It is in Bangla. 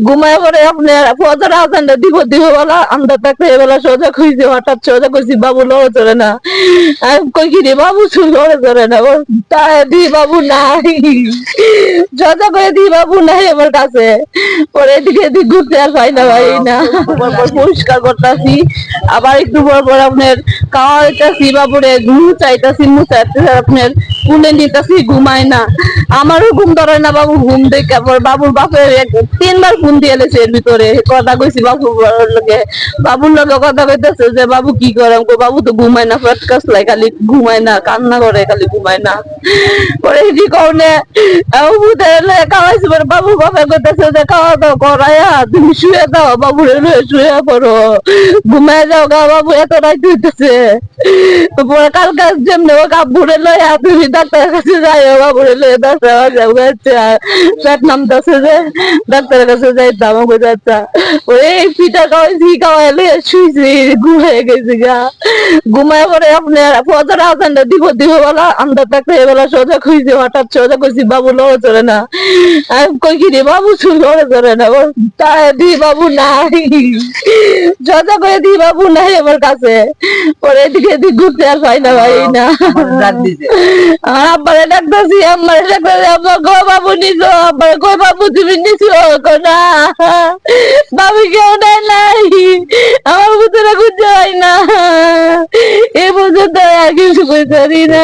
ঘুমায় পরে আপনার ফজর আজানটা দিব দিব বলা আমরা তাকে এবেলা সোজা খুঁজছি, হঠাৎ সোজা করছি বাবু লড়ে চলে না। আমি কই কি রে বাবু চুল লড়ে চলে না, তাই দি বাবু নাই, সোজা করে দি বাবু নাই আমার কাছে। পরে এদিকে এদিক ঘুরতে আর পাই না, ভাই না পরিষ্কার করতেছি, আবার একটু পর পর আপনার খাওয়াইতেছি বাবুরে, মুচাইতেছি, মুচাইতে আপনার কুলে নিতেছি, ঘুমায় না। আমারও ঘুম ধরে না, বাবু ঘুম দেখে বাবুর বাপের 3বার ফোন দিয়ে এলেছে, এর ভিতরে কথা কইছি বাবুর লগে, বাবুর লগে কথা কইতেছে যে বাবু কি করে, বাবু তো ঘুমায় না, ফ্রাট কাসলাই, খালি ঘুমায় না, কান্না করে, খালি ঘুমায় না। পরে কি কওনে খাওয়াইছি, পরে বাবুর বাপে কইতেছে যে খাওয়া দাও করাইয়া তুমি শুয়ে দাও, বাবুরে শুয়ে পড়ো, ঘুমায় যাও গা, বাবু এত রাত হইতেছে। পরে কালকে যেমনি ও কাপড়ে লইয়া তুমি ডাক্তারের কাছে যাইও, বাবুরে লইয়া পেট নামতেছে যে ডাক্তারের কাছে যাইতাম, আমাকে যাইতা ওই পিঠা খাওয়াইছি, খাওয়াই লইয়া শুইছি, ঘুমাই গেছি গা। ঘুমায় পরে আপনার ফজর আজানটা দিব দিব বলা আমরা তাকে এবেলা সোজা খুঁজছি, হঠাৎ সোজা করছি বাবু লড়ে চলে না। আমি কই কি রে বাবু চুল লড়ে চলে না, তাই দি বাবু নাই, সোজা করে দি বাবু নাই আমার কাছে। পরে এদিকে এদিক ঘুরতে আর পাই না, ভাই না আব্বারে ডাকতেছি, আম্মারে ডাকতেছি, আব্বা গো বাবু নিছো, আব্বারে কই বাবু তুমি নিছো, না বাবু কেউ নাই, আমার ভিতরে খুঁজে হয় না, এ পর্যন্ত আর কিছু কইতে পারি না।